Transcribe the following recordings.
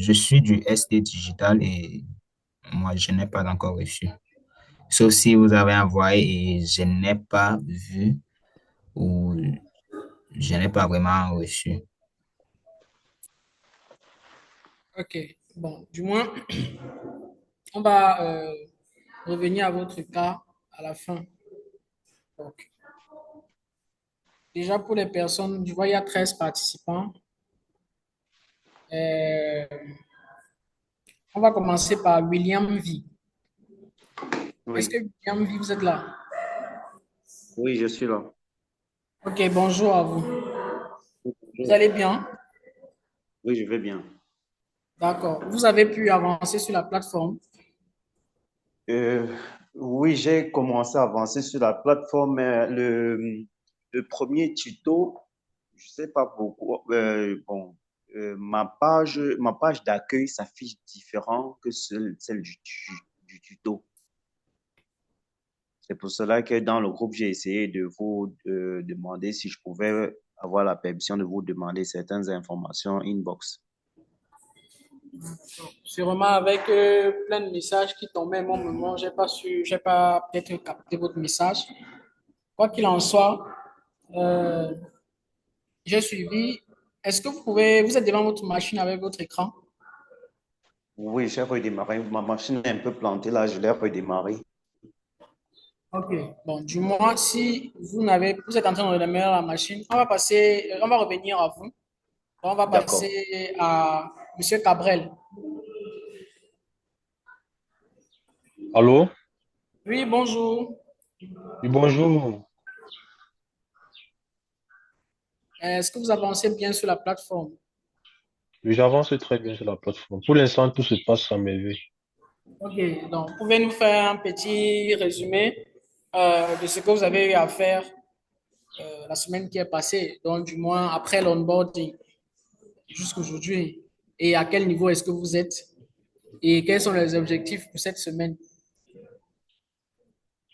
je suis du SD Digital et moi, je n'ai pas encore reçu. Sauf si vous avez envoyé et je n'ai pas vu ou je n'ai pas vraiment reçu. Ok, bon, du moins, on va revenir à votre cas à la fin. Donc, déjà pour les personnes, je vois il y a 13 participants. Euh, on va commencer par William V. Est-ce que Oui, William V, vous êtes là? oui, je suis là. Ok, bonjour à vous. Vous Bonjour. allez bien? Oui, je vais bien. D'accord. Vous avez pu avancer sur la plateforme? Euh, oui, j'ai commencé à avancer sur la plateforme, mais le premier tuto, je sais pas beaucoup. Bon, ma page d'accueil s'affiche différent que celle du tuto. C'est pour cela que dans le groupe, j'ai essayé de vous demander si je pouvais avoir la permission de vous demander certaines informations inbox. Sûrement avec plein de messages qui tombaient au même moment. J'ai pas peut-être capté votre message. Quoi qu'il en soit, euh, j'ai suivi. Est-ce que vous êtes devant votre machine avec votre écran? Oui, j'ai redémarré. Ma machine est un peu plantée là, je l'ai redémarré. Ok. Bon, du moins, si vous êtes en train de redémarrer la machine, on va revenir à vous. On va D'accord. passer à Monsieur Cabrel. Allô? Oui, bonjour. Oui, bonjour. Est-ce que vous avancez bien sur la plateforme? Oui, j'avance très bien sur la plateforme. Pour l'instant, tout se passe à merveille. Ok, donc pouvez nous faire un petit résumé de ce que vous avez eu à faire la semaine qui est passée, donc du moins après l'onboarding jusqu'aujourd'hui, et à quel niveau est-ce que vous êtes et quels sont les objectifs pour cette semaine?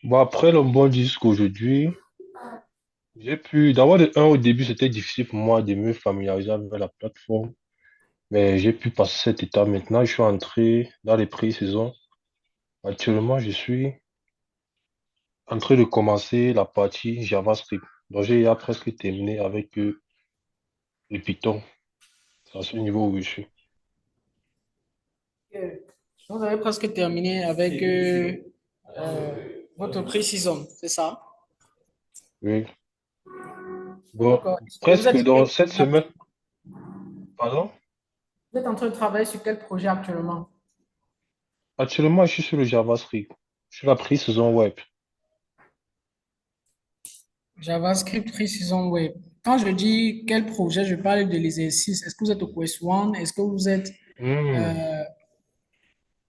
Bon, après le bon jusqu'aujourd'hui, j'ai pu, d'abord de un au début, c'était difficile pour moi de me familiariser avec la plateforme, mais j'ai pu passer cette étape maintenant. Je suis entré dans les pré-saisons. Actuellement, je suis en train de commencer la partie JavaScript. Donc, j'ai déjà presque terminé avec le Python. C'est à ce niveau où je suis. Ok. Vous avez presque terminé avec votre pré-saison, c'est ça? Oui. Bon, D'accord. Et vous presque êtes sur dans quel cette projet semaine. Pardon? vous êtes en train de travailler sur quel projet actuellement? Actuellement, je suis sur le JavaScript. Je suis la pré-saison web. JavaScript Precision Web. Quand je dis quel projet, je parle de l'exercice. Est-ce que vous êtes au Quest One? Est-ce que vous êtes Hmm. euh,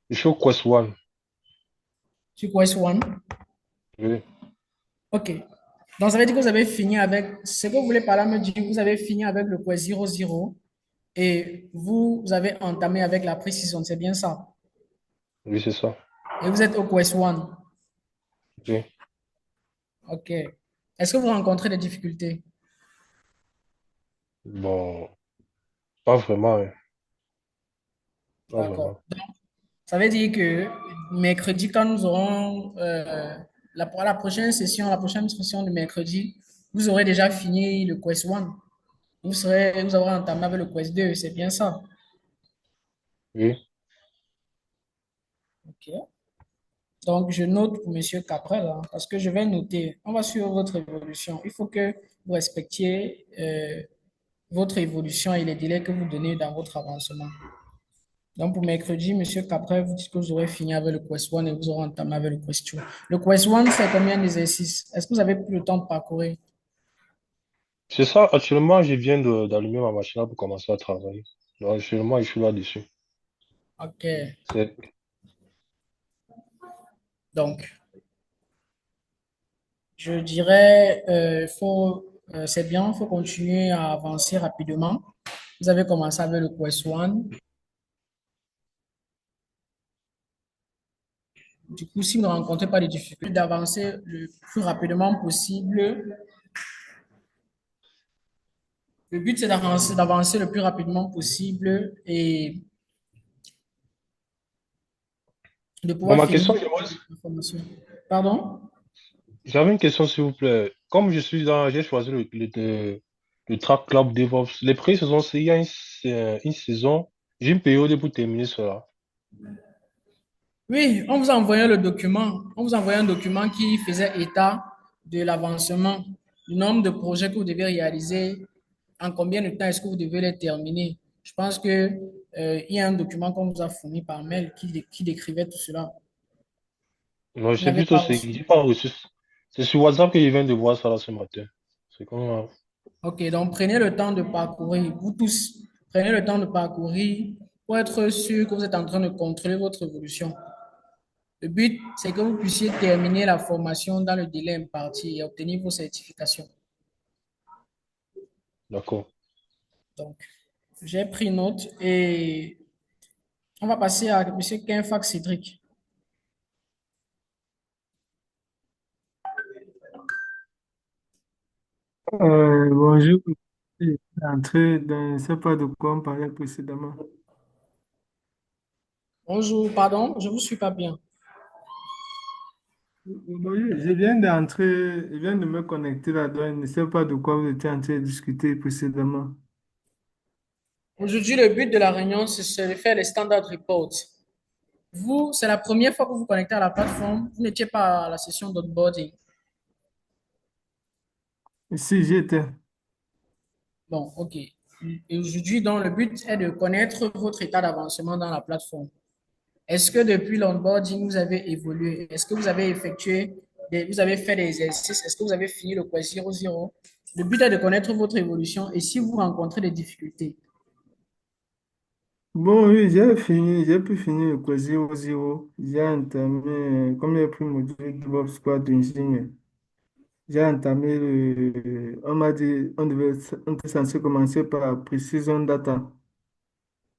Je suis au Quest One. sur Quest One? Oui. OK. Donc, ça veut dire que vous avez fini avec, ce que vous voulez par là me dire, vous avez fini avec le Quest 00 et vous avez entamé avec la précision, c'est bien ça? Oui, c'est ça. Et vous êtes au Quest One. Oui. OK. Est-ce que vous rencontrez des difficultés? Bon, pas vraiment, hein. Pas D'accord. vraiment. Ça veut dire que mercredi, quand nous aurons la prochaine session de mercredi, vous aurez déjà fini le Quest 1. Vous aurez entamé avec le Quest 2, c'est bien ça. Oui. OK. Donc, je note pour Monsieur Caprel, hein, parce que je vais noter. On va suivre votre évolution. Il faut que vous respectiez votre évolution et les délais que vous donnez dans votre avancement. Donc, pour mercredi, Monsieur Caprel, vous dites que vous aurez fini avec le Quest 1 et vous aurez entamé avec le Quest 2. Le Quest 1, c'est combien d'exercices? Est-ce que vous avez pris le temps de parcourir? C'est ça. Actuellement, je viens d'allumer ma machine là pour commencer à travailler. Donc, actuellement, je suis là-dessus. OK. C'est, Donc, je dirais, c'est bien, il faut continuer à avancer rapidement. Vous avez commencé avec le Quest 1. Du coup, si vous ne rencontrez pas de difficultés, d'avancer le plus rapidement possible. Le but, c'est d'avancer le plus rapidement possible et de Bon, pouvoir ma finir question, la formation. Pardon? j'avais une question, s'il vous plaît. Comme j'ai choisi le Track Club DevOps, les prix se sont il y a une saison, j'ai une période pour terminer cela. Oui, on vous a envoyé le document. On vous a envoyé un document qui faisait état de l'avancement, du nombre de projets que vous devez réaliser, en combien de temps est-ce que vous devez les terminer. Je pense que, il y a un document qu'on vous a fourni par mail qui décrivait tout cela. Non, Vous c'est n'avez plutôt, pas reçu. j'ai pas reçu. C'est sur WhatsApp que je viens de voir ça là, ce matin. C'est comme, Ok, donc prenez le temps de parcourir, vous tous, prenez le temps de parcourir pour être sûr que vous êtes en train de contrôler votre évolution. Le but, c'est que vous puissiez terminer la formation dans le délai imparti et obtenir vos certifications. d'accord. Donc, j'ai pris note et on va passer à M. Kenfak Cédric. Bonjour, je suis entré dans, je ne sais pas de quoi on parlait précédemment. Bonjour, pardon, je ne vous suis pas bien. Bonjour, je viens d'entrer, je viens de me connecter là-dedans, je ne sais pas de quoi vous étiez en train de discuter précédemment. Aujourd'hui, le but de la réunion, c'est de faire les standard reports. Vous, c'est la première fois que vous vous connectez à la plateforme. Vous n'étiez pas à la session d'onboarding. Si j'étais, Bon, OK. Et aujourd'hui, donc, le but est de connaître votre état d'avancement dans la plateforme. Est-ce que depuis l'onboarding, vous avez évolué? Est-ce que vous avez vous avez fait des exercices? Est-ce que vous avez fini le quiz 00? Le but est de connaître votre évolution et si vous rencontrez des difficultés. bon, oui, j'ai fini, j'ai pu finir le cours 00. J'ai entamé, comme j'ai pris mon module DevOps Squad d'ingénieur, j'ai entamé on m'a dit, on était censé commencer par Precision Data.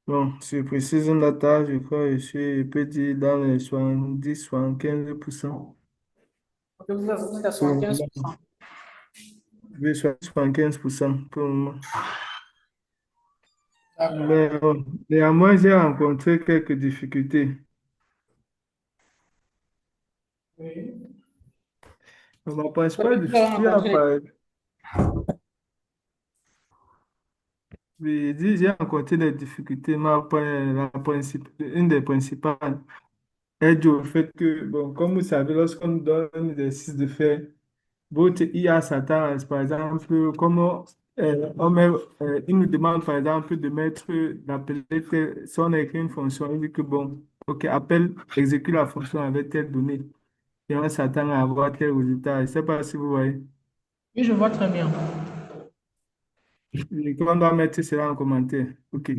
Bon, sur Precision Data, je crois que je peux dire dans les 70-75%. Ok, vous êtes à Pour le moment, 75%. oui, 75% pour le moment. D'accord. Mais bon, néanmoins, j'ai rencontré quelques difficultés. Oui. Ma principale Vous avez difficulté, rencontré des oui, j'ai rencontré des difficultés. Une des principales est due au fait que, bon, comme vous savez, lorsqu'on nous donne un exercice de faire, votre IA s'attend, par exemple, comment il nous demande, par exemple, d'appeler, si on a écrit une fonction, il dit que, bon, OK, appelle, exécute la fonction avec telle donnée. Et on s'attend à avoir tel résultat. Je ne sais pas si vous voyez. Oui, je vois très bien. Et qu'on doit mettre cela en commentaire. OK.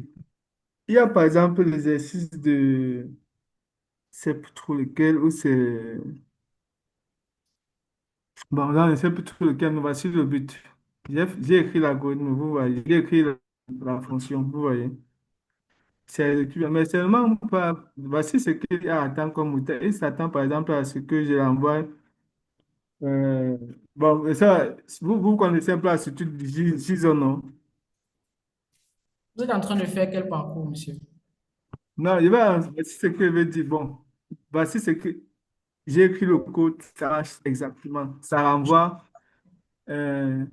Il y a, par exemple, l'exercice de, c'est plus trop lequel, ou c'est, bon, là, je ne sais plus trop lequel, mais voici le but. J'ai écrit l'algorithme, vous voyez. J'ai écrit la fonction, vous voyez. C'est exécuté, mais seulement pas. Voici ce qu'il attend comme moteur. Il s'attend par exemple à ce que je l'envoie. euh, bon, et ça, vous connaissez un peu la structure du JSON, non? Vous êtes en train de faire quel parcours, monsieur? Non, voici ce que je veux dire. Bon, voici ce que j'ai écrit le code, ça marche exactement. Ça renvoie euh,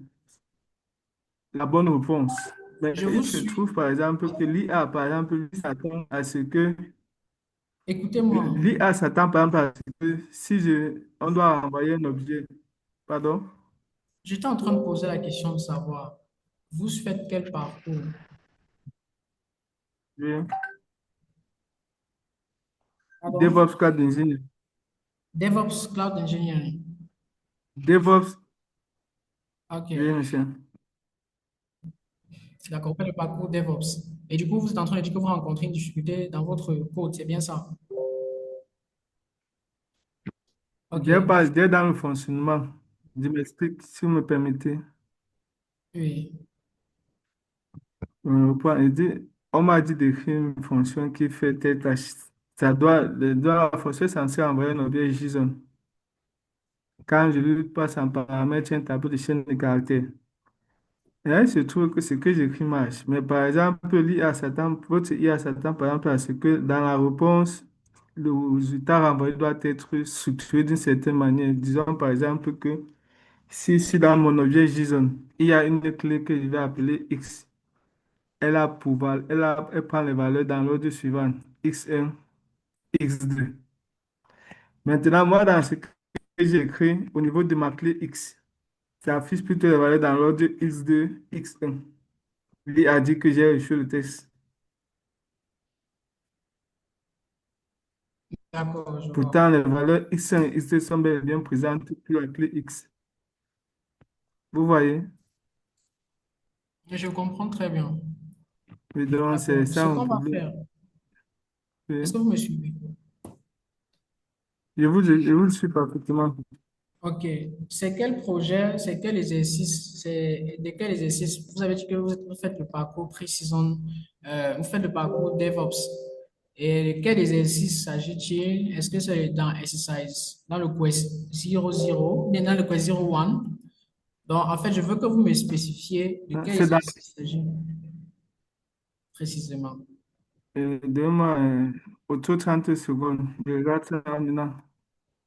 la bonne réponse. Mais Je vous il se suis. trouve par exemple que l'IA, par exemple, lui s'attend à ce que Écoutez-moi. l'IA s'attend par exemple à ce que si on doit envoyer un objet, pardon, J'étais en train de poser la question de savoir, vous faites quel parcours? oui, Pardon? DevOps Cloud Engineer, DevOps Cloud Engineering. DevOps, Ok, oui, monsieur. d'accord, vous faites le parcours DevOps. Et du coup, vous êtes en train de dire que vous rencontrez une difficulté dans votre code, c'est bien ça? Ok, Dès dans le fonctionnement, je m'explique si vous me permettez. oui. Il dit, on m'a dit d'écrire une fonction qui fait telle tâche. La fonction est censée envoyer un objet JSON. Quand je lui passe en paramètre un tableau de chaîne de caractères. Et là, il se trouve que ce que j'écris marche. Mais par exemple, votre IA s'attend par exemple à ce que dans la réponse, le résultat renvoyé doit être structuré d'une certaine manière. Disons par exemple que si dans mon objet JSON, il y a une clé que je vais appeler X, elle prend les valeurs dans l'ordre suivant, X1, X2. Maintenant, moi, dans ce que j'ai écrit, au niveau de ma clé X, ça affiche plutôt les valeurs dans l'ordre X2, X1. Lui a dit que j'ai reçu le texte. D'accord, je vois. Pourtant, les valeurs X1 et X2 sont bel et bien présentes sur la clé X. Vous voyez? Je comprends très bien. Mais donc, c'est D'accord. Ce ça mon qu'on va problème. faire, est-ce que Oui. vous me suivez? Je vous suis parfaitement. Ok. C'est quel projet, c'est quel exercice, c'est de quel exercice? Vous avez dit que vous faites le parcours Precision, vous faites le parcours DevOps. Et de quel exercice s'agit-il? Est-ce que c'est dans Exercise, dans le Quest 00, bien dans le Quest 01? Donc, en fait, je veux que vous me spécifiez de quel C'est dans, exercice il s'agit précisément. Donne-moi autour de 30 secondes. Je regarde ça maintenant.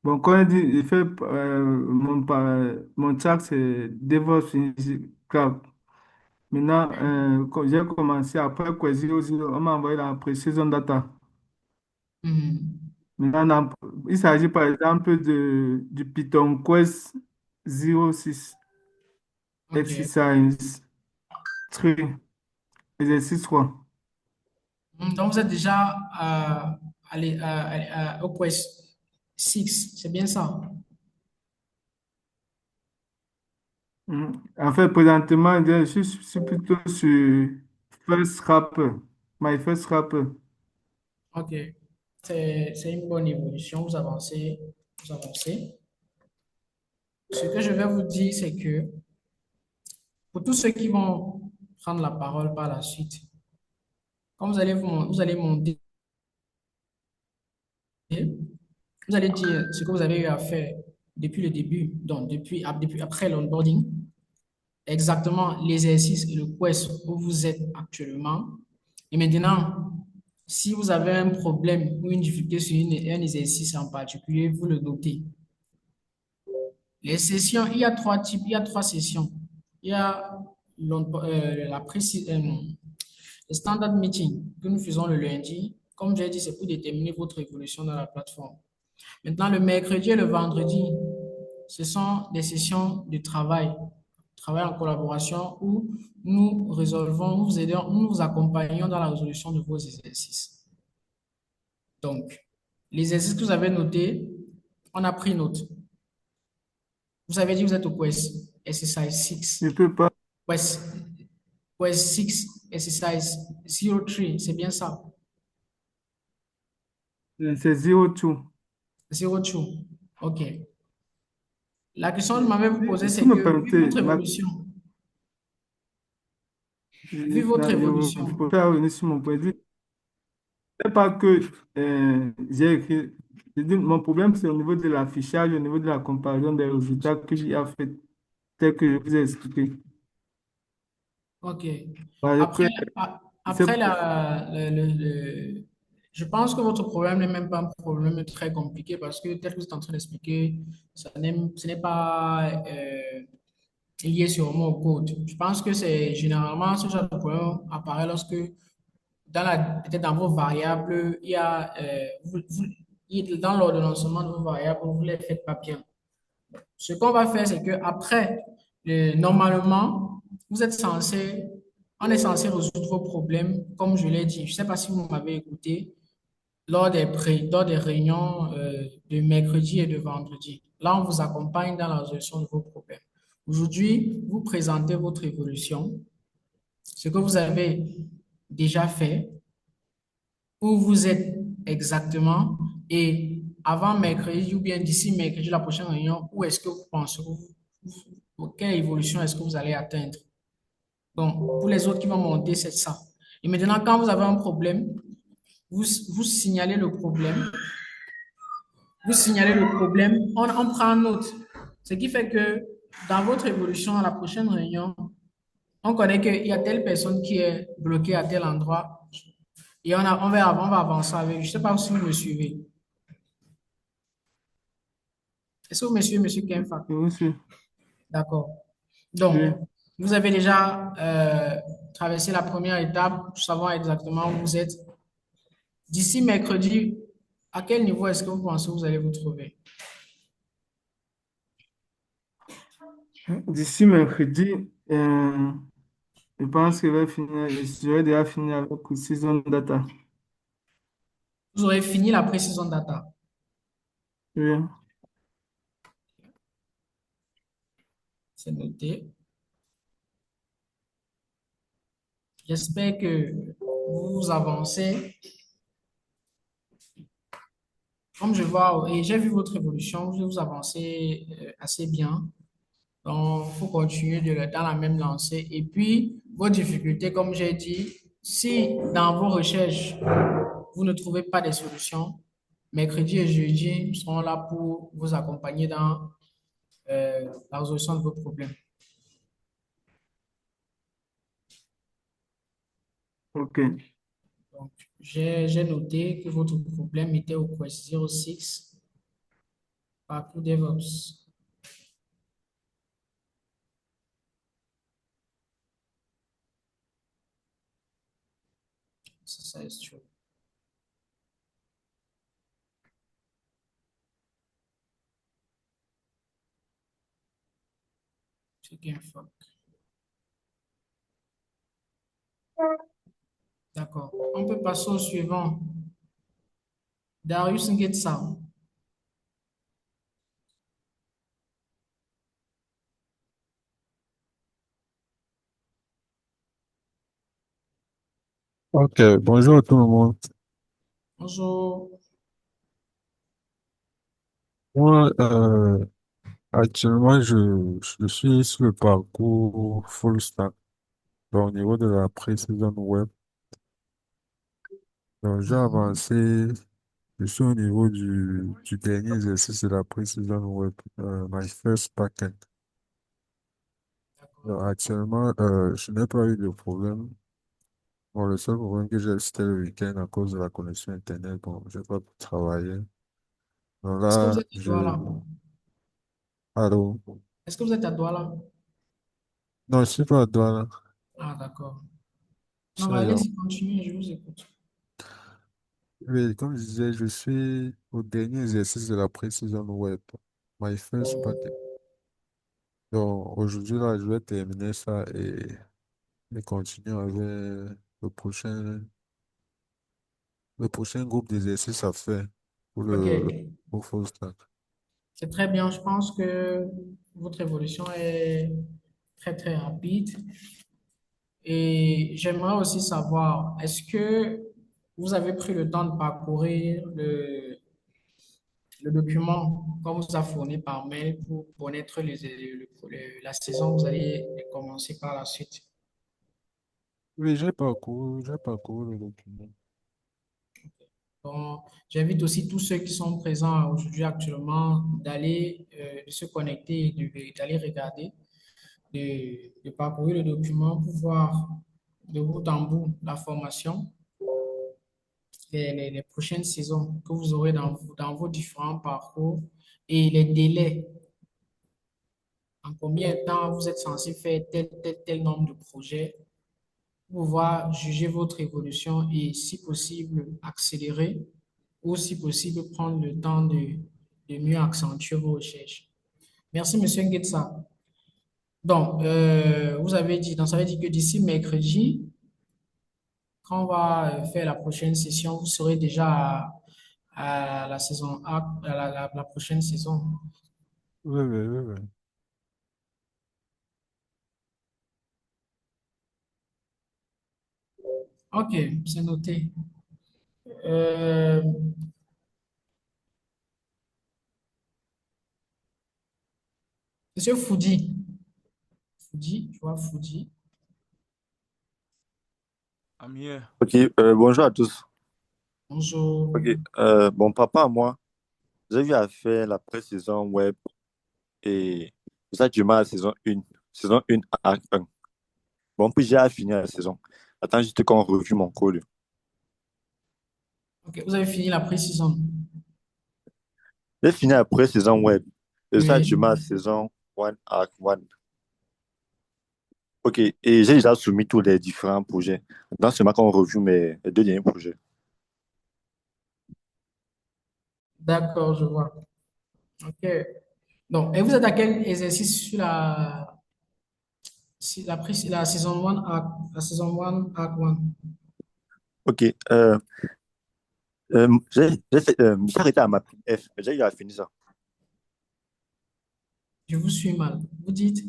Bon, quand on dit, il fait mon track, c'est DevOps Cloud. Maintenant, quand j'ai commencé après quoi, 00, on m'a envoyé la Precision Data. Mhm. Maintenant, il s'agit par exemple du Python Quest 06, Ok. Exercise 3, exercice 3. Donc, vous êtes déjà au Quest 6, c'est bien ça? En fait, présentement, je suis plutôt sur First Wrapper, My First Wrapper. Ok. C'est une bonne évolution, vous avancez, vous avancez. Ce que je vais vous dire, c'est que pour tous ceux qui vont prendre la parole par la suite, quand vous allez monter, vous allez dire ce que vous avez eu à faire depuis le début, donc depuis après l'onboarding, exactement l'exercice et le quest où vous êtes actuellement. Et maintenant, si vous avez un problème ou une difficulté sur un exercice en particulier, vous le notez. Les sessions, il y a trois types, il y a trois sessions. Il y a le standard meeting que nous faisons le lundi. Comme j'ai dit, c'est pour déterminer votre évolution dans la plateforme. Maintenant, le mercredi et le vendredi, ce sont des sessions de travail en collaboration où nous résolvons, nous vous aidons, nous vous accompagnons dans la résolution de vos exercices. Donc, les exercices que vous avez notés, on a pris note. Vous avez dit que vous êtes au Quest Exercise Je 6. ne peux pas, Quest, Quest 6 Exercise 03, c'est bien ça? c'est 02. 02. OK. La question que je m'avais vous poser, Si c'est vous me que permettez, vu votre je évolution, préfère revenir sur mon point de vue. Ce n'est pas que j'ai écrit. Je dis, mon problème, c'est au niveau de l'affichage, au niveau de la comparaison des résultats que j'ai fait, tel que je vous ai expliqué. OK. Voilà, Après, c'est après je pense que votre problème n'est même pas un problème très compliqué parce que tel que vous êtes en train d'expliquer, ce n'est pas lié sûrement au code. Je pense que c'est généralement ce genre de problème apparaît lorsque peut-être dans vos variables, il y a, dans l'ordonnancement de vos variables, vous ne les faites pas bien. Ce qu'on va faire, c'est que après, normalement, on est censé résoudre vos problèmes, comme je l'ai dit. Je ne sais pas si vous m'avez écouté lors des réunions de mercredi et de vendredi. Là, on vous accompagne dans la résolution de vos problèmes. Aujourd'hui, vous présentez votre évolution, ce que vous avez déjà fait, où vous êtes exactement, et avant mercredi ou bien d'ici mercredi, la prochaine réunion, où est-ce que vous pensez, quelle évolution est-ce que vous allez atteindre? Donc, pour les autres qui vont monter, c'est ça. Et maintenant, quand vous avez un problème, vous signalez le problème, on prend note. Ce qui fait que dans votre évolution, à la prochaine réunion, on connaît qu'il y a telle personne qui est bloquée à tel endroit et on va avancer avec. Je ne sais pas si vous me suivez. Est-ce que monsieur Kenfa? Oui, monsieur. D'accord. Donc, Oui. vous avez déjà traversé la première étape, savoir exactement où vous êtes. D'ici mercredi, à quel niveau est-ce que vous pensez que vous allez vous trouver? D'ici mercredi, je pense que je vais déjà finir avec Season Data. Vous aurez fini la pré-saison data. Oui. C'est noté. J'espère que vous avancez. Comme je vois, et j'ai vu votre évolution, vous avancez assez bien. Donc, il faut continuer dans la même lancée. Et puis, vos difficultés, comme j'ai dit, si dans vos recherches, vous ne trouvez pas de solutions, mercredi et jeudi nous serons là pour vous accompagner dans la résolution de vos problèmes. OK. Donc, j'ai noté que votre problème était au Quest 06, parcours DevOps. Ça, c'est true. C'est bien fort. D'accord. On peut passer au suivant. Darius Ngetsa. Ok, bonjour à tout le monde. Bonjour. Moi, actuellement, je suis sur le parcours full stack. Donc, au niveau de la pré-saison web, donc j'ai avancé, je suis au niveau du dernier exercice de la pré-saison web, my first backend. Donc, actuellement, je n'ai pas eu de problème. Bon, le seul problème que j'ai, c'était le week-end à cause de la connexion Internet. Bon, j'ai pas pu travailler. Donc Est-ce que vous là, êtes à Douala? allô? Est-ce que vous êtes à Douala? Non, je suis pas à Douala. Ah, d'accord. Je Non, suis bah, ailleurs. allez-y, continuez, je vous écoute. Oui, comme je disais, je suis au dernier exercice de la pré-saison web, my first packet. Donc aujourd'hui, là, je vais terminer ça et continuer avec le prochain, le prochain groupe d'exercices à faire pour Ok, pour full stack. c'est très bien. Je pense que votre évolution est très, très rapide. Et j'aimerais aussi savoir, est-ce que vous avez pris le temps de parcourir le document qu'on vous a fourni par mail pour connaître la saison que vous allez commencer par la suite? Oui, j'ai parcouru le document. Donc, j'invite aussi tous ceux qui sont présents aujourd'hui actuellement d'aller de se connecter et d'aller regarder, de parcourir le document pour voir de bout en bout la formation, les prochaines saisons que vous aurez dans vos différents parcours et les délais. En combien de temps vous êtes censé faire tel nombre de projets pour pouvoir juger votre évolution et, si possible, accélérer ou, si possible, prendre le temps de mieux accentuer vos recherches. Merci, Monsieur Ngetsa. Donc, vous avez dit, donc ça veut dire que d'ici mercredi, quand on va faire la prochaine session, vous serez déjà à la saison A, à la prochaine saison. Oui, oui, oui, oui. Ok, c'est noté. Euh, Monsieur Foudi, Foudi, je vois Foudi. I'm here. Ok, bonjour à tous. Ok, Bonjour. bon, papa, moi, j'ai eu à faire la pré-saison web et ça, du mal à la saison 1 acte 1. Bon, puis j'ai à finir la saison. Attends juste qu'on revue mon code. Ok, vous avez fini la pré-saison. J'ai fini la pré-saison web. Je suis Oui. actuellement à saison 1, Arc 1. Ok, et j'ai déjà soumis tous les différents projets. Dans ce moment, on review mes deux derniers projets. D'accord, je vois. OK. Donc, et vous êtes à quel exercice sur la saison 1 la saison 1 Act 1? Ok, j'ai arrêté à ma prime F, mais j'ai eu à finir ça. Je vous suis mal. Vous dites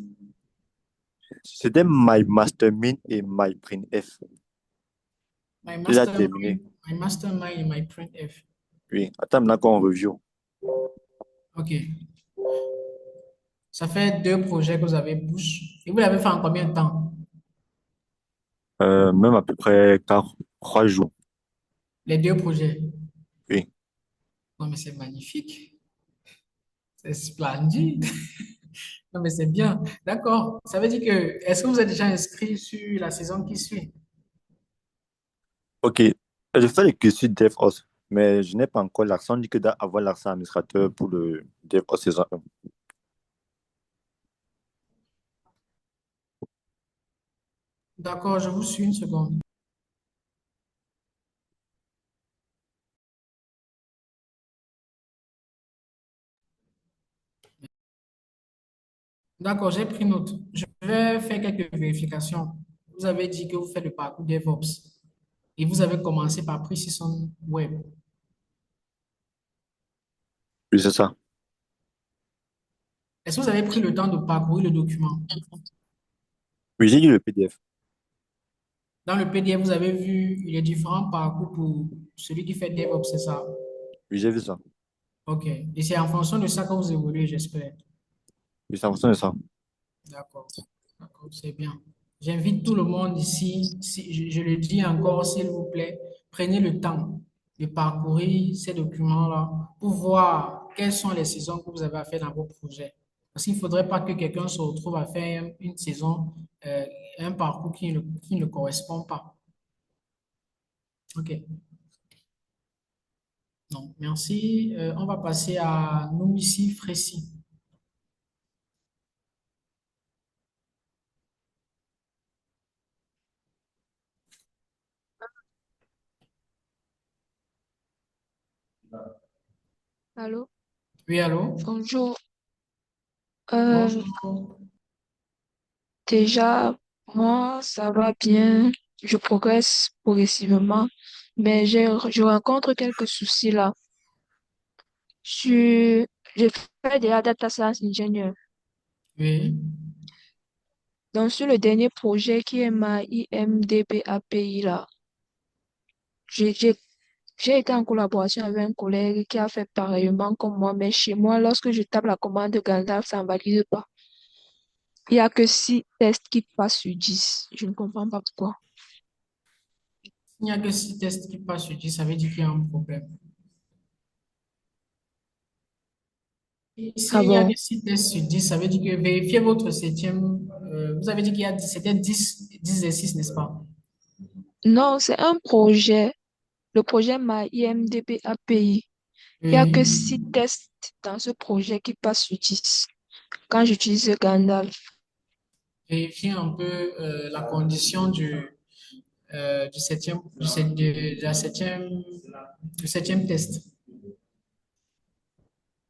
C'était My Mastermind et My Print F. my Déjà terminé. mastermind, my mastermind et my print F. Oui, attends maintenant qu'on review. OK. Ça fait deux projets que vous avez push. Et vous l'avez fait en combien de temps? Même à peu près 3 jours. Les deux projets. Oui. Non, mais c'est magnifique. C'est splendide. Non, mais c'est bien. D'accord. Ça veut dire que, est-ce que vous êtes déjà inscrit sur la saison qui suit? Ok, je fais le cursus DevOps, mais je n'ai pas encore l'accent, on dit que d'avoir l'accent administrateur pour le DevOps saison 1. D'accord, je vous suis une seconde. D'accord, j'ai pris note. Je vais faire quelques vérifications. Vous avez dit que vous faites le parcours DevOps et vous avez commencé par Precision Web. Oui, c'est ça. Est-ce que vous avez pris le temps de parcourir le document? Oui, j'ai lu le PDF. Dans le PDF, vous avez vu les différents parcours pour celui qui fait DevOps, c'est ça? Oui, j'ai vu ça. OK. Et c'est en fonction de ça que vous évoluez, j'espère. Oui, c'est en fonction de ça. D'accord. D'accord, c'est bien. J'invite tout le monde ici, si, je le dis encore, s'il vous plaît, prenez le temps de parcourir ces documents-là pour voir quelles sont les saisons que vous avez à faire dans vos projets. Parce qu'il ne faudrait pas que quelqu'un se retrouve à faire une saison, un parcours qui ne correspond pas. OK. Donc, merci. On va passer à Noumissi Frécy. Allô, Oui, allô? bonjour. Euh, Bonjour. déjà, moi, ça va bien. Je progresse progressivement, mais je rencontre quelques soucis là. Je, je fais de la data science engineer. Oui. Donc, sur le dernier projet qui est ma IMDB API là, j'ai j'ai- j'ai été en collaboration avec un collègue qui a fait pareillement comme moi, mais chez moi, lorsque je tape la commande Gandalf, ça ne valide pas. Il n'y a que 6 tests qui passent sur 10. Je ne comprends pas pourquoi. Il n'y a que 6 tests qui passent sur 10, ça veut dire qu'il y a un problème. Et Ah s'il n'y a bon? que 6 tests sur 10, ça veut dire que vérifiez votre septième. Vous avez dit c'était 10 exercices, n'est-ce pas? Non, c'est un projet. Le projet My IMDB API. Il n'y a que Oui. 6 tests dans ce projet qui passent sur 10 quand j'utilise Gandalf. Vérifiez un peu la condition du septième, de la septième, du septième test.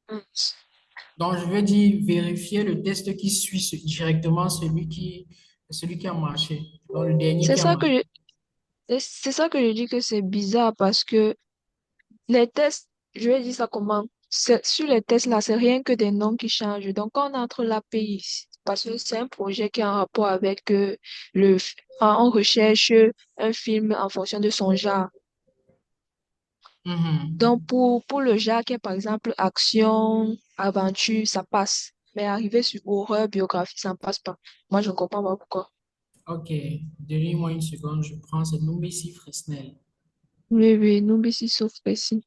Hmm. Donc, je veux dire, vérifiez le test qui suit directement celui qui a marché. Donc, le dernier C'est qui a ça que marché. c'est ça que je dis que c'est bizarre parce que les tests, je vais dire ça comment? Sur les tests là, c'est rien que des noms qui changent. Donc, quand on entre l'API, parce que c'est un projet qui a un rapport avec on recherche un film en fonction de son genre. Donc, Mhm. pour le genre qui est par exemple action, aventure, ça passe. Mais arriver sur horreur, biographie, ça ne passe pas. Moi, je ne comprends pas pourquoi. Ok, donnez-moi une seconde, je prends, c'est Noumissi Fresnel. Oui, oui, n'oublie si sauf précis.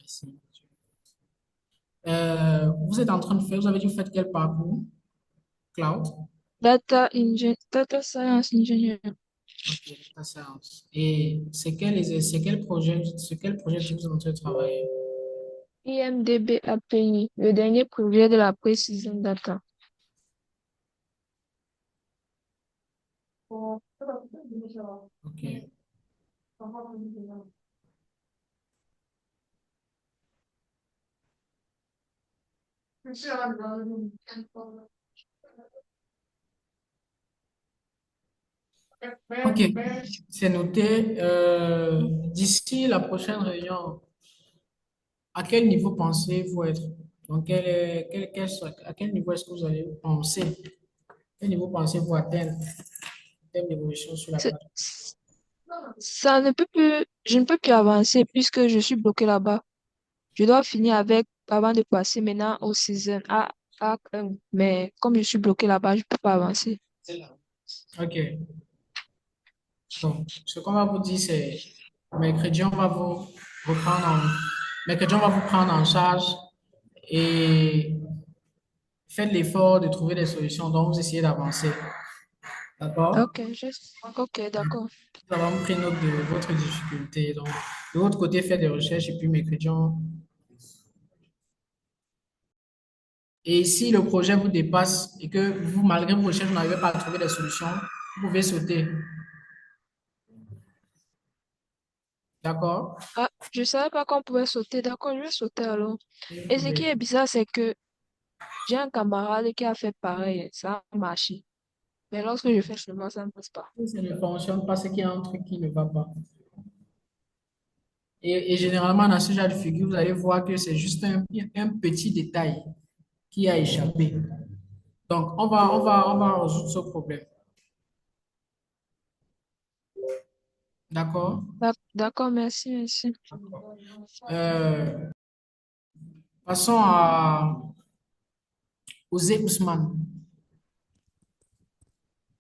Ici. Vous êtes en train de faire, vous avez dit, vous faites quel parcours? Cloud? Data science engineer. Ok, data science. Et c'est quel projet que vous êtes en train de travailler? IMDB API, le dernier projet de la Precision Data. Ok. Ok, c'est noté. D'ici la prochaine réunion, à quel niveau pensez-vous être? Donc, à quel niveau est-ce que vous allez penser? Quel niveau pensez-vous atteindre en termes d'évolution sur la C'est- plateforme? Ça ne peut plus, je ne peux plus avancer puisque je suis bloqué là-bas. Je dois finir avec avant de passer maintenant au season A 1. Mais comme je suis bloqué là-bas, je ne peux pas avancer. Ok, donc ce qu'on va vous dire, c'est mercredi, on va vous reprendre en, mercredi, on va vous prendre en charge et faites l'effort de trouver des solutions. Donc, vous essayez d'avancer. D'accord? Ok, ok, d'accord. Nous avons pris note de votre difficulté. Donc, de votre côté, faites des recherches et puis mercredi, et si le projet vous dépasse et que vous, malgré vos recherches, vous n'arrivez pas à trouver des solutions, vous pouvez sauter. D'accord? Ah, je savais pas qu'on pouvait sauter. D'accord, je vais sauter alors. Et vous Et ce qui pouvez. est bizarre, c'est que j'ai un camarade qui a fait pareil. Ça a marché. Mais lorsque je fais chemin, ça ne passe pas. Si ça ne fonctionne pas, c'est qu'il y a un truc qui ne va pas. Et généralement, dans ce genre de figure, vous allez voir que c'est juste un petit détail qui a échappé. Donc, on va résoudre ce problème. D'accord? D'accord, merci, merci. Euh, passons aux Ousmane.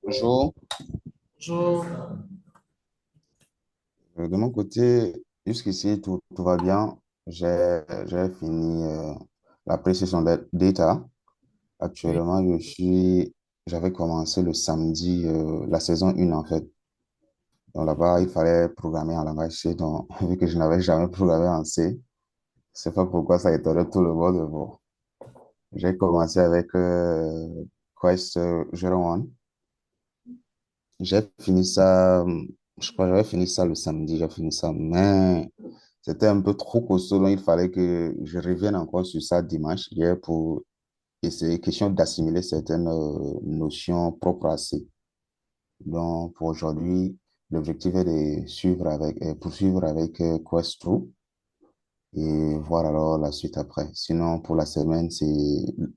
Bonjour. Je, De mon côté, jusqu'ici, tout va bien. J'ai fini la précision de data. oui. Actuellement, j'avais commencé le samedi la saison 1 en fait. Donc là-bas, il fallait programmer en langage C. Donc, vu que je n'avais jamais programmé en C, c'est pas pourquoi ça étonnait tout le monde. Bon, j'ai commencé avec Quest 01. J'ai fini ça, je crois que j'avais fini ça le samedi, j'ai fini ça, mais c'était un peu trop costaud, donc il fallait que je revienne encore sur ça dimanche, hier, pour essayer, question d'assimiler certaines notions propres à C. Donc, pour aujourd'hui, l'objectif est de poursuivre avec Quest 2 et voir alors la suite après. Sinon, pour la semaine,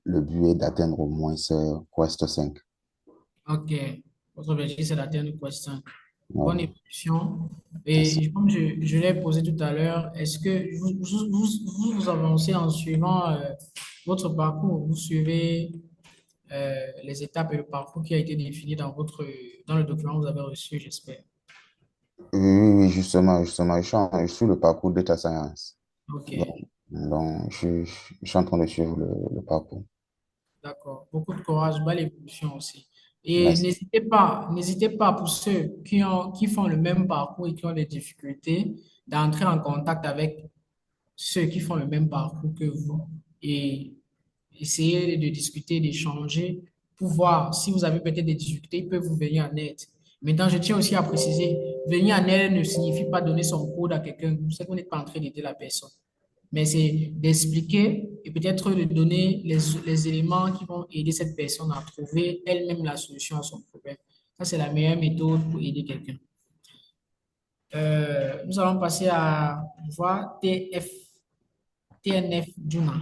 le but est d'atteindre au moins ce Quest 5. OK. Votre objectif, c'est d'atteindre quoi 5. Bonne Ouais, évolution. c'est ça. Et comme je l'ai posé tout à l'heure, est-ce que vous avancez en suivant votre parcours? Vous suivez les étapes et le parcours qui a été défini dans le document que vous avez reçu, j'espère. Oui, oui, oui, justement, je suis le parcours Data Science. Donc, OK. je suis en train de suivre le parcours. D'accord. Beaucoup de courage, belle évolution aussi. Et Merci. n'hésitez pas pour ceux qui font le même parcours et qui ont des difficultés, d'entrer en contact avec ceux qui font le même parcours que vous et essayer de discuter, d'échanger pour voir si vous avez peut-être des difficultés, ils peuvent vous venir en aide. Maintenant, je tiens aussi à préciser, venir en aide ne signifie pas donner son code à quelqu'un. C'est que vous n'êtes pas en train d'aider la personne. Mais c'est d'expliquer et peut-être de donner les éléments qui vont aider cette personne à trouver elle-même la solution à son problème. Ça, c'est la meilleure méthode pour aider quelqu'un. Nous allons passer à voir TNF Juna.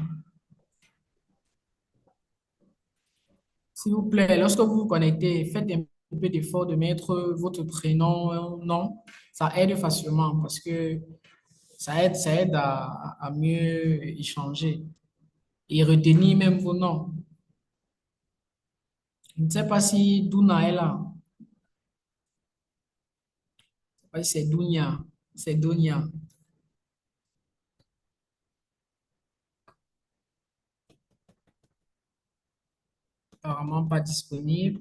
S'il vous plaît, lorsque vous vous connectez, faites un peu d'effort de mettre votre prénom, nom. Ça aide facilement parce que ça aide à mieux échanger et retenir même vos noms. Je ne sais pas si Duna est là. Je sais pas si c'est Dunia. C'est Dunia. Apparemment pas disponible.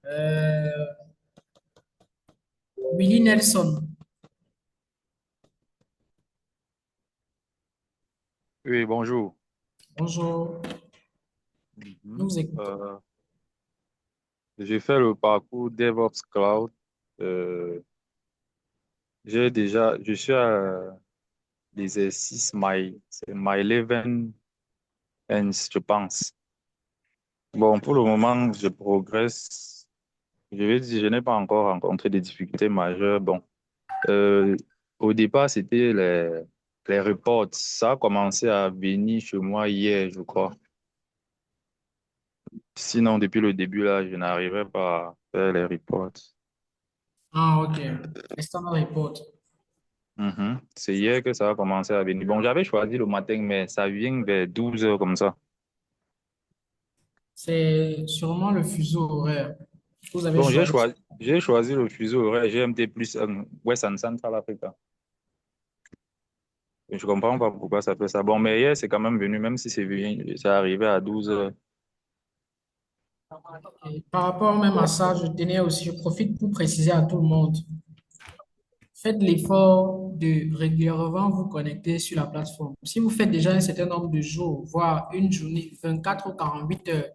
Euh, Willie Nelson. Oui, bonjour. Bonjour. Mhm. Nous vous écoutons. J'ai fait le parcours DevOps Cloud. Je suis à l'exercice c'est My 11 and je pense. Bon, pour le moment, je progresse. Je vais dire, je n'ai pas encore rencontré des difficultés majeures. Bon, euh, au départ, c'était les reports. Ça a commencé à venir chez moi hier, je crois. Sinon, depuis le début, là, je n'arrivais pas à faire les reports. Ah, ok. Standard report. C'est hier que ça a commencé à venir. Bon, j'avais choisi le matin, mais ça vient vers 12 heures comme ça. C'est sûrement le fuseau horaire que vous avez Bon, choisi. j'ai choisi le fuseau horaire GMT plus West and Central Africa. Je comprends pas pourquoi ça fait ça. Bon, mais hier, c'est quand même venu, même si c'est arrivé à 12 heures. Et par rapport même à ça, je profite pour préciser à tout le monde. Faites l'effort de régulièrement vous connecter sur la plateforme. Si vous faites déjà un certain nombre de jours, voire une journée, 24 ou 48 heures,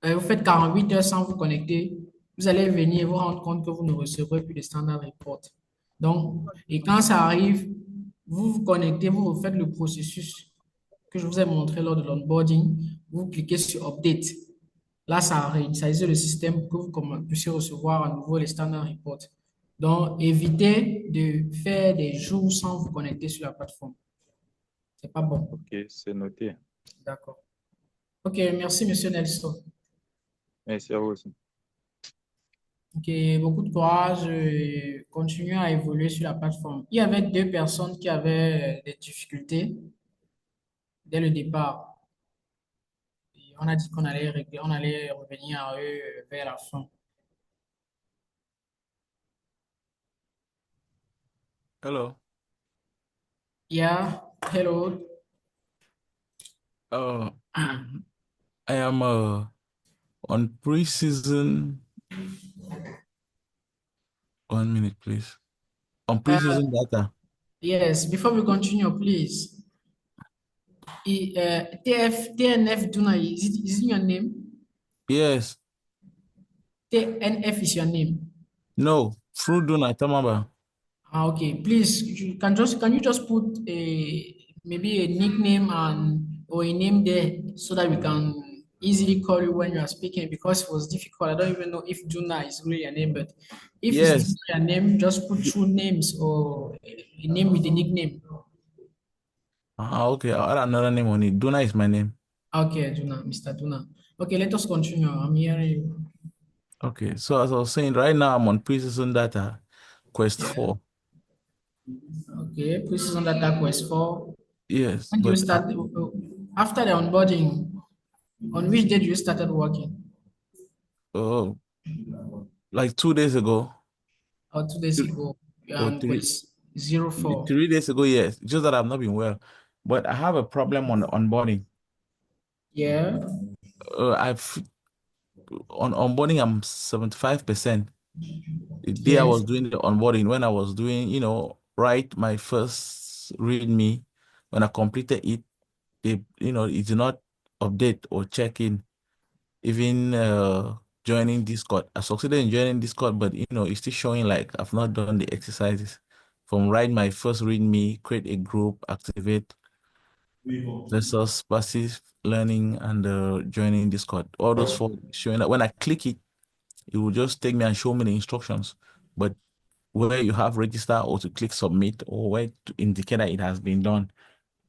vous faites 48 heures sans vous connecter, vous allez venir vous rendre compte que vous ne recevrez plus de standard report. Donc, et quand ça arrive, vous vous connectez, vous refaites le processus que je vous ai montré lors de l'onboarding, vous cliquez sur Update. Là, ça réinitialise le système pour que vous puissiez recevoir à nouveau les standard reports. Donc, évitez de faire des jours sans vous connecter sur la plateforme. C'est pas bon. Ok, c'est noté. D'accord. Ok, merci, Monsieur Nelson. Merci à vous aussi. Ok, beaucoup de courage et continuez à évoluer sur la plateforme. Il y avait deux personnes qui avaient des difficultés dès le départ. Et on a dit qu'on allait régler, on allait revenir à eux vers la fin. Hello. Yeah, hello. Uh, I am on preseason. 1 minute, please. On preseason data. Yes, before we continue, please. TNF Duna, is it your name? Yes. TNF is your name. No. Fruduna Tamaba. Ah, okay. Please, can you just put maybe a nickname or a name there so that we can easily call you when you are speaking, because it was difficult. I don't even know if Juna is really your name, but if it's Yes. your name, just put two names or a name with a nickname. Okay. I'll add another name on it. Duna is my name. Okay, Juna, Mr. Duna. Okay, let us continue. I'm hearing you. Okay. So as I was saying, right now I'm on preseason data, Quest 4. Okay, preseason data Quest 4. Yes. When do you But start? After the onboarding, on which date you started working? like 2 days ago. Or 2 days ago? Or three, Quest 04. 3 days ago, yes. Just that I've not been well. But I have a problem on the onboarding. Yeah. On onboarding, I'm 75%. The day I Yes. was doing the onboarding, when I was doing, write my first README, when I completed it, it did not update or check in, even joining Discord. I succeeded in joining Discord, but it's still showing like I've not done the exercises from write my first README, create a group, activate versus passive learning and joining Discord. All those four showing that when I click it, it will just take me and show me the instructions. But where you have register or to click submit or where to indicate that it has been done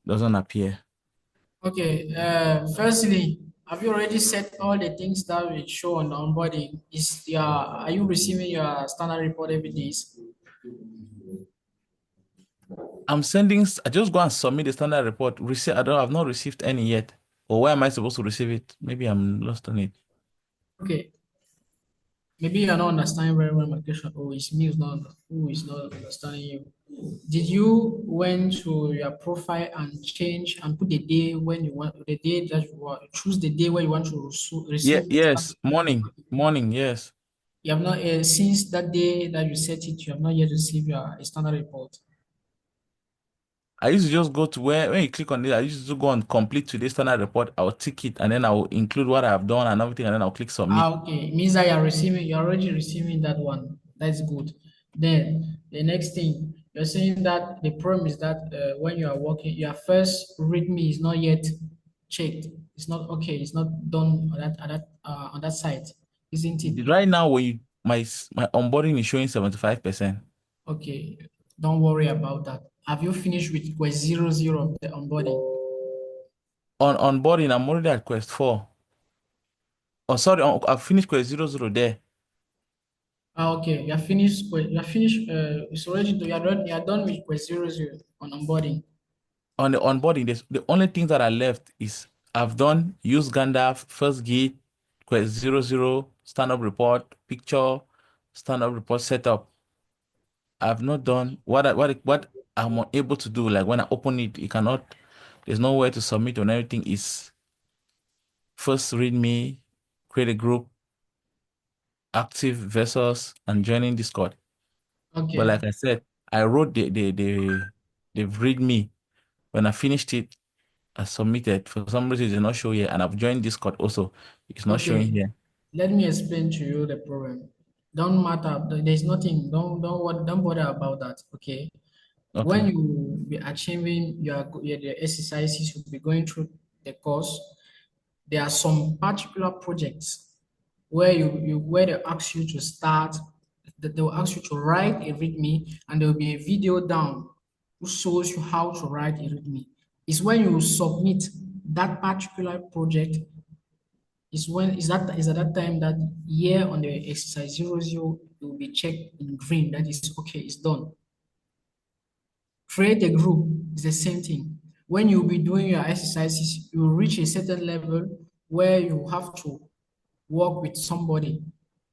doesn't appear. Okay. Firstly, have you already set all the things that will show on the onboarding? Are you receiving your standard report every day? I just go and submit the standard report. I've not received any yet. Or where am I supposed to receive it? Maybe I'm lost on it. Okay. Maybe you're not understanding very well my question, or it's me who is not understanding you. Did you went to your profile and change and put the day when you want the day that you want choose the day where you want to receive the Yes, standard report? morning, yes. You have not, since that day that you set it, you have not yet received your standard report. I used to just go to where, when you click on it, I used to go and complete today's standard report. I'll tick it and then I'll include what I've done and everything, and then I'll click submit. Okay, it means that you're already receiving that one. That's good. Then the next thing, you're saying that the problem is that when you are working, your first README is not yet checked. It's not okay. It's not done on that site, isn't it? Right now, when my onboarding is showing 75%. Okay, don't worry about that. Have you finished with quest 00 of the onboarding? On onboarding, I'm already at quest 4. Oh, sorry, I've finished quest 00 there. Okay, you are finished. You are finished. It's already you are done with quest 00 on onboarding. On the onboarding, the only things that are left is I've done use Gandalf, first git, quest 00, stand-up report, picture, stand-up report setup. I've not done what I'm able to do. Like when I open it, it cannot. There's nowhere to submit on everything. Is first readme, create a group, active versus, and joining Discord. Okay. But like I said, I wrote the readme. When I finished it, I submitted. For some reason, it did not show here, and I've joined Discord also. It's not showing here. Let me explain to you the problem. Don't matter. There's nothing. Don't bother about that. Okay. When Okay. you be achieving the exercises, you'll be going through the course. There are some particular projects where where they ask you to start. That they will ask you to write a README, and there will be a video down who shows you how to write a README. It's when you submit that particular project is at that time that here on the exercise 00 it will be checked in green. That is okay, it's done. Create a group is the same thing. When you'll be doing your exercises, you will reach a certain level where you have to work with somebody.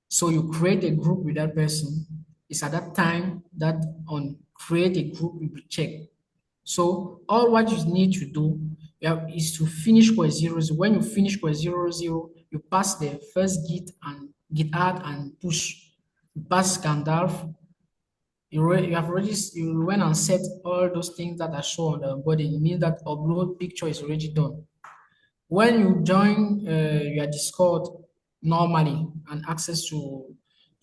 So you create a group with that person. It's at that time that on create a group will be checked. So all what you need to do is to finish quest 00. When you finish quest 00, you pass the first git and git add and push. You pass Gandalf. You went and set all those things that are shown on the onboarding. It means that upload picture is already done. When you join your Discord normally and access to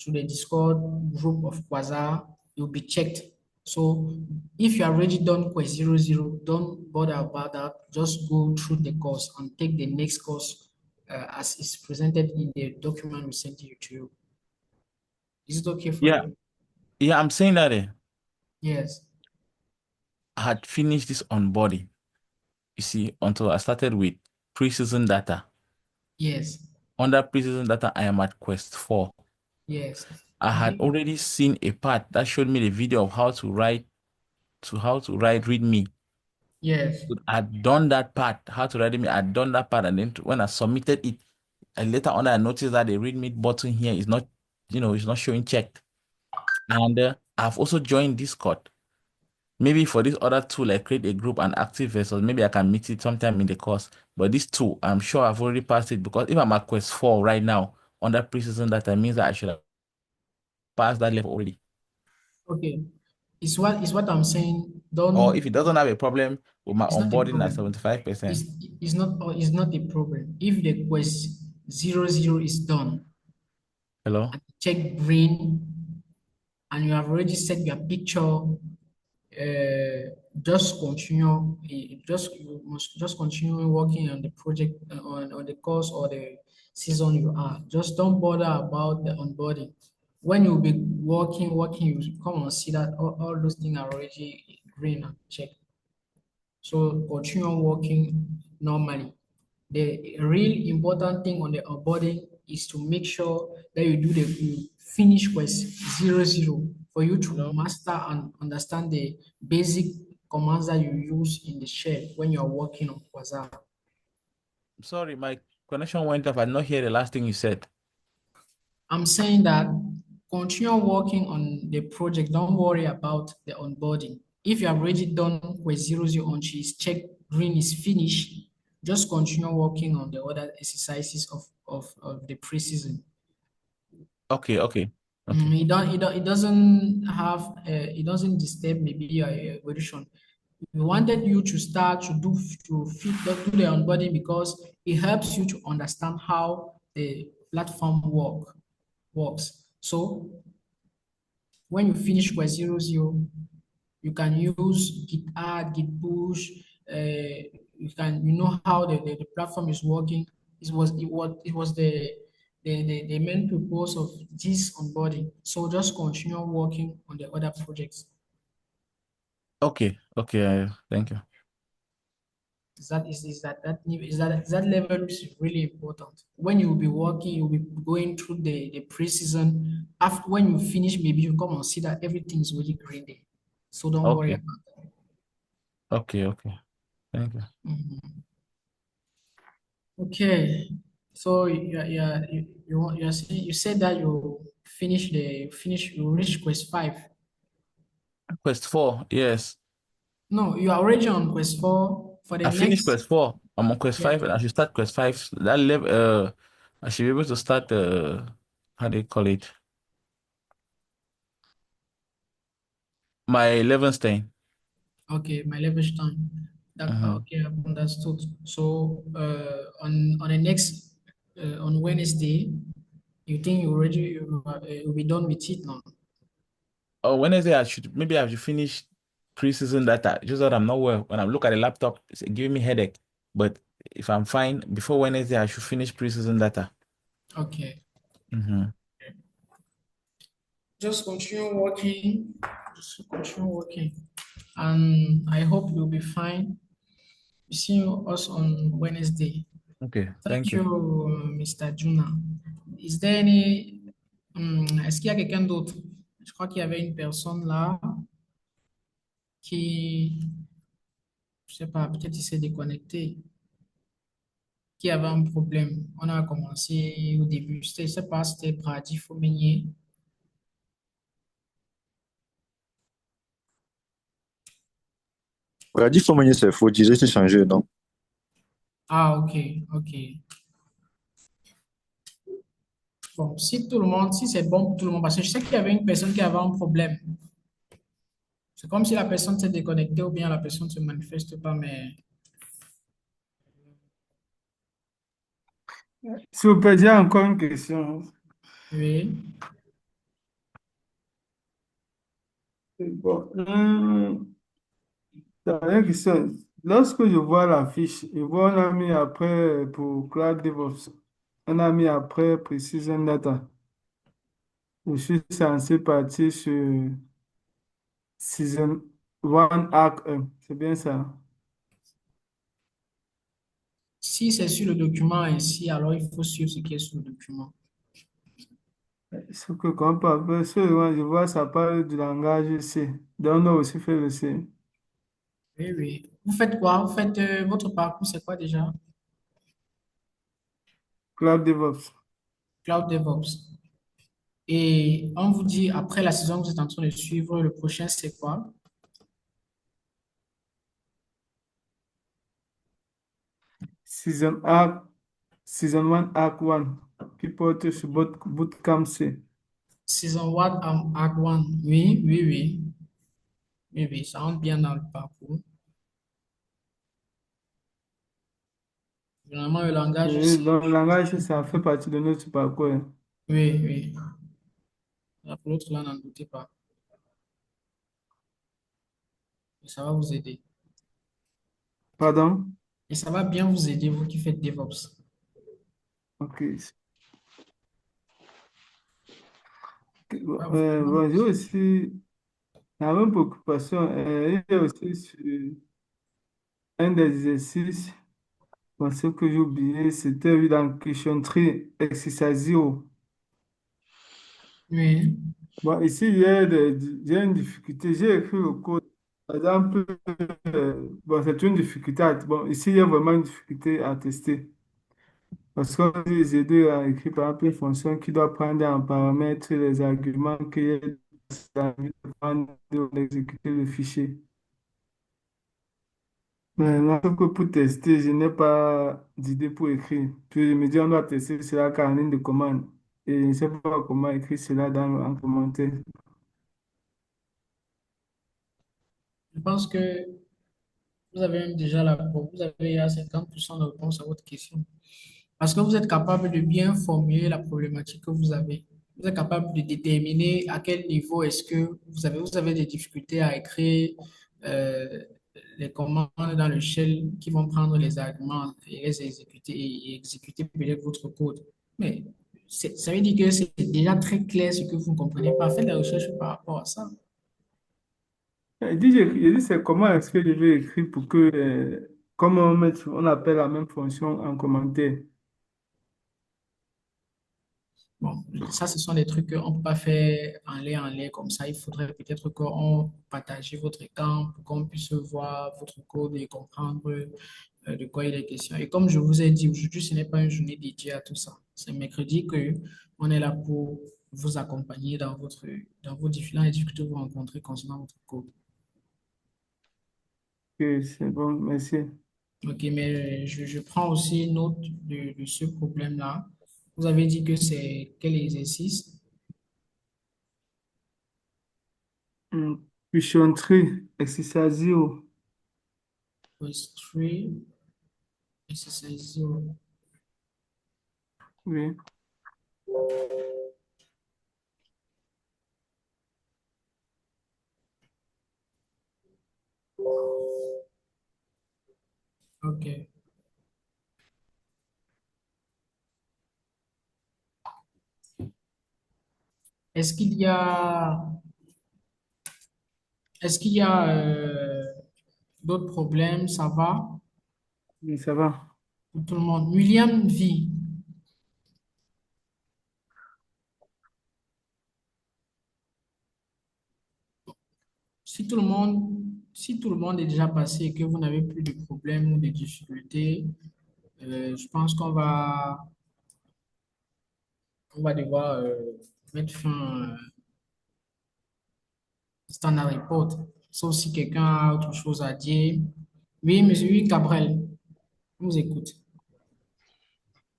the Discord group of Quasar, you'll be checked. So if you are already done quest 00, don't bother about that. Just go through the course and take the next course as is presented in the document we sent you to you. Is it okay for you? Yeah, I'm saying that. Yes. I had finished this onboarding. You see, until I started with preseason data. Yes. Under preseason data, I am at quest 4. Yes. I had already seen a part that showed me the video of how to write README. Yes. So I'd done that part, how to write README. I'd done that part, and then when I submitted it, and later on I noticed that the README button here is not, it's not showing checked. And I've also joined Discord. Maybe for this other tool, I create a group and active versus maybe I can meet it sometime in the course. But this tool, I'm sure I've already passed it, because if I'm at quest 4 right now under preseason data, means that I should have passed that level already. Okay. It's what I'm saying. Or if it doesn't have a problem with my It's not a onboarding at problem. 75%. It's not a problem. If the quest 00 is done, Hello? and check green, and you have already set your picture, just continue. You must just continue working on the project, on the course or the season you are. Just don't bother about the onboarding. When you'll be working, you come and see that all those things are already green and checked. So continue working normally. The real important thing on the onboarding is to make sure that you finish quest 00 for you to master and understand the basic commands that you use in the shell when you're working on Quasar. Sorry, my connection went off. I did not hear the last thing you said. I'm saying that continue working on the project. Don't worry about the onboarding. If you have already done quest 00 on cheese, check green is finished, just continue working on the other exercises of the preseason. Okay, okay, okay. It doesn't have, it doesn't disturb maybe your evolution. We wanted you to start to do the onboarding because it helps you to understand how the platform works. So when you finish Quest 00, you can use Git add, Git push. You know how the platform is working. It was the main purpose of this onboarding. So just continue working on the other projects. Okay, okay, thank you. That level is really important. When you will be working, you'll be going through the pre-season. After when you finish, maybe you come and see that everything is really green there. So don't worry Okay, about that. okay, okay, thank you. Okay. So you said that you reached Quest 5. Quest 4, yes. No, you are already on Quest 4 for the I finished next. Quest 4. I'm on Quest Yeah. 5 and I should start Quest 5. That level, I should be able to start, how do you call it? My Levenstein. Okay, my level is time. Mhm. Okay, I've understood. So on the next on Wednesday, you think you'll be done with it now? Oh, Wednesday, I should finish pre-season data. Just that I'm not well. When I look at the laptop, it's giving me headache. But if I'm fine, before Wednesday, I should finish pre-season data. Okay. Mm-hmm. Just continue working. Just continue working. And I hope you'll be fine. See us on Wednesday. Okay, Thank thank you, you. Mr. Juna. Is there any... est-ce qu'il y a quelqu'un d'autre? Je crois qu'il y avait une personne là qui, je sais pas, peut-être il s'est déconnecté, qui avait un problème. On a commencé au début. Je sais pas, c'était Brady Fomenier. Brady Fomenier, c'est faux. Disais, c'est changé, non? Ah, ok, ok. Bon, si c'est bon pour tout le monde, parce que je sais qu'il y avait une personne qui avait un problème. C'est comme si la personne s'est déconnectée ou bien la personne ne se manifeste pas, mais S'il vous plaît, j'ai encore une question. oui. Bon, c'est une question. Lorsque je vois la fiche, je vois on a mis après pour Cloud DevOps, on a mis après Precision Data. Je suis censé partir sur Season 1 Arc 1. C'est bien ça. Si c'est sur le document ainsi, alors il faut suivre ce qui est sur le document. Ce que quand on seulement je vois ça parle du langage C. Donc on a aussi fait le C. Oui, oui. Vous faites quoi? Vous faites votre parcours, c'est quoi déjà? Cloud DevOps. Cloud DevOps. Et on vous dit, après la saison que vous êtes en train de suivre, le prochain, c'est quoi? Season Arc, Season 1 Arc 1 qui porte sur Bootcamp C. Season 1, Act 1. Oui, oui, oui. Oui, oui, ça rentre bien dans le parcours. Généralement, le langage, Et c'est... dans le langage, ça fait partie de notre parcours. Oui, oui. Là, pour l'autre, là, n'en doutez pas. Et ça va vous aider. Pardon? Et ça va bien vous aider, vous qui faites DevOps. Ok. Ça va vous vraiment Bon, j'ai vous aider. aussi la même préoccupation. Il y a aussi un des exercices, bon, ce que j'ai oublié, c'était oui, dans Question Tree, exercice 0. Oui. Bon, ici, il y a une difficulté. J'ai écrit le code. Par exemple, bon, c'est une difficulté. Bon, ici, il y a vraiment une difficulté à tester. Parce qu'on dit les aider à écrire, par exemple, une fonction qui doit prendre en paramètre les arguments qu'il y a dans la prendre pour exécuter le fichier. Mais moi, sauf que pour tester, je n'ai pas d'idée pour écrire. Puis je me dis, on doit tester cela qu'en ligne de commande. et je ne sais pas comment écrire cela en commentaire. Je pense que vous avez même déjà vous avez déjà 50% de réponse à votre question. Parce que vous êtes capable de bien formuler la problématique que vous avez. Vous êtes capable de déterminer à quel niveau est-ce que vous avez des difficultés à écrire euh, les commandes dans le shell qui vont prendre les arguments et les exécuter et exécuter peut-être votre code. Mais ça veut dire que c'est déjà très clair ce que vous ne comprenez pas. Faites la recherche par rapport à ça. Il dit, c'est comment est-ce que je vais écrire pour que, comment on appelle la même fonction en commentaire. Bon, ça, ce sont des trucs qu'on ne peut pas faire en l'air comme ça. Il faudrait peut-être qu'on partage votre écran pour qu'on puisse voir votre code et comprendre de quoi il est question. Et comme je vous ai dit, aujourd'hui, ce n'est pas une journée dédiée à tout ça. C'est mercredi que on est là pour vous accompagner dans vos différents difficultés que vous rencontrez concernant votre code. Ok, c'est bon, merci. OK, mais je prends aussi note de ce problème-là. Vous avez dit que c'est quel exercice? Question 3, exercice 0. Quiz 3, exercise 0. Oui. OK. Est-ce qu'il y a, est-ce qu'il y a d'autres problèmes? Ça va Oui, ça va. pour tout le monde? William vit. Si tout le monde est déjà passé et que vous n'avez plus de problèmes ou de difficultés, je pense on va devoir mettre fin standard report. Sauf si quelqu'un a autre chose à dire. Oui, monsieur, oui, Cabrel, je vous écoute.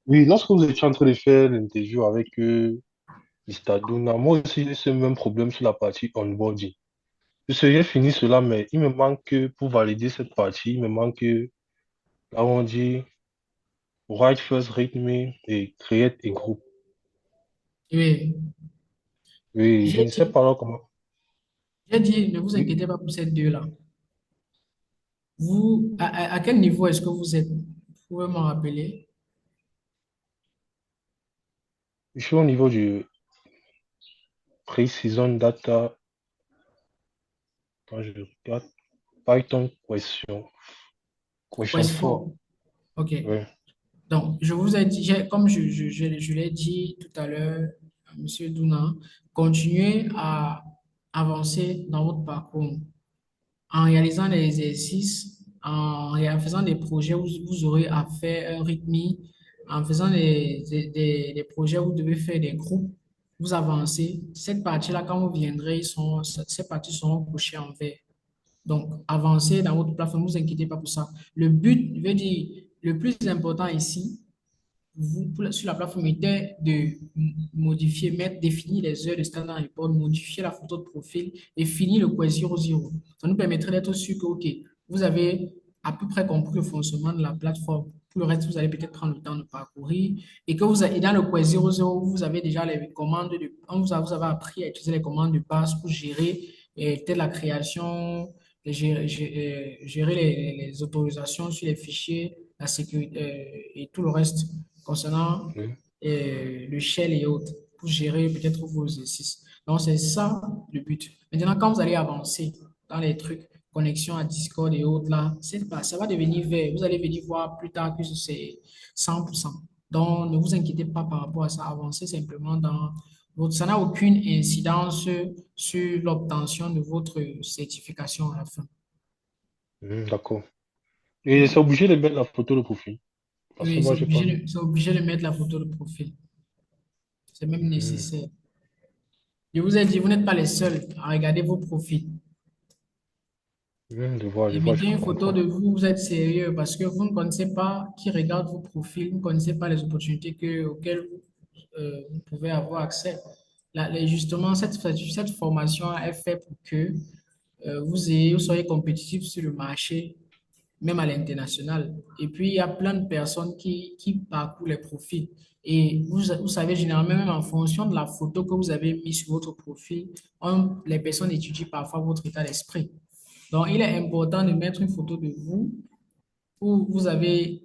Oui, lorsque vous étiez en train de faire l'interview avec Mr. Duna, moi aussi j'ai ce même problème sur la partie onboarding. Je sais, j'ai fini cela, mais il me manque pour valider cette partie, il me manque là où on dit write first, read me et create a group. Oui, Oui, je j'ai ne sais dit, pas alors comment. j'ai dit, ne vous Oui, inquiétez pas pour ces deux-là. Vous, à quel niveau est-ce que vous êtes? Vous pouvez m'en rappeler? je suis au niveau du pre-season data. Quand je regarde Python question Quest 4. 4. OK. Oui, Donc, je vous ai dit, comme je l'ai dit tout à l'heure, à Monsieur Douna, continuez à avancer dans votre parcours en réalisant des exercices, en faisant des projets où vous aurez à faire un rythme, en faisant des projets où vous devez faire des groupes, vous avancez. Cette partie-là, quand vous viendrez, ces parties seront couchées en vert. Donc, avancez dans votre plateforme, ne vous inquiétez pas pour ça. Le but, je veux dire, le plus important ici, sur la plateforme était de modifier, définir les heures de standard report, modifier la photo de profil et finir le quiz 00. Ça nous permettrait d'être sûr que, OK, vous avez à peu près compris le fonctionnement de la plateforme. Pour le reste, vous allez peut-être prendre le temps de parcourir et que et dans le quiz 00, vous avez déjà les commandes vous avez appris à utiliser les commandes de base pour gérer telle la création, gérer les autorisations sur les fichiers, la sécurité et tout le reste concernant oui. le shell et autres pour gérer peut-être vos exercices. Donc, c'est ça le but. Maintenant, quand vous allez avancer dans les trucs, connexion à Discord et autres, là, ça va devenir vert. Vous allez venir voir plus tard que c'est 100%. Donc, ne vous inquiétez pas par rapport à ça. Avancez simplement dans votre. Ça n'a aucune incidence sur l'obtention de votre certification à la fin. D'accord. Et c'est OK? obligé de mettre la photo de profil. Parce que Oui, moi, j'ai pas mis. c'est obligé de mettre la photo de profil. C'est même Mhm. nécessaire. Je vous ai dit, vous n'êtes pas les seuls à regarder vos profils. Je Et vois, je mettez une photo comprends. de vous, vous êtes sérieux parce que vous ne connaissez pas qui regarde vos profils, vous ne connaissez pas les opportunités auxquelles vous pouvez avoir accès. Justement, cette formation est faite pour que vous soyez compétitif sur le marché, même à l'international. Et puis, il y a plein de personnes qui parcourent les profils. Et vous savez, généralement, même en fonction de la photo que vous avez mise sur votre profil, les personnes étudient parfois votre état d'esprit. Donc, il est important de mettre une photo de vous où vous avez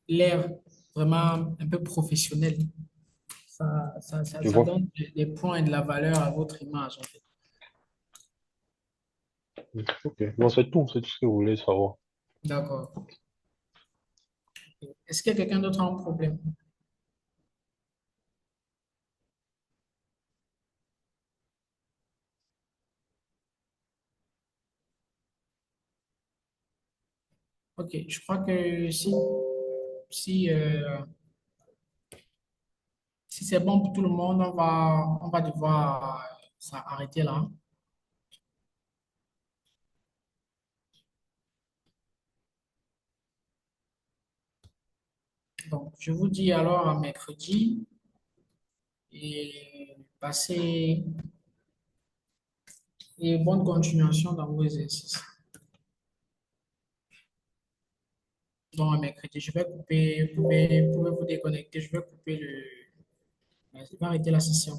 l'air vraiment un peu professionnel. Je Ça vois. donne des points et de la valeur à votre image, en fait. Ok. Bon, c'est tout ce que vous voulez savoir. D'accord. Est-ce qu'il y a quelqu'un d'autre qui a un problème? Ok, je crois que si, si c'est bon pour tout le monde, on va devoir arrêter là. Donc, je vous dis alors à mercredi et passez et bonne continuation dans vos exercices. Donc, à mercredi, je vais couper, vous pouvez vous déconnecter, je vais couper je vais arrêter la session.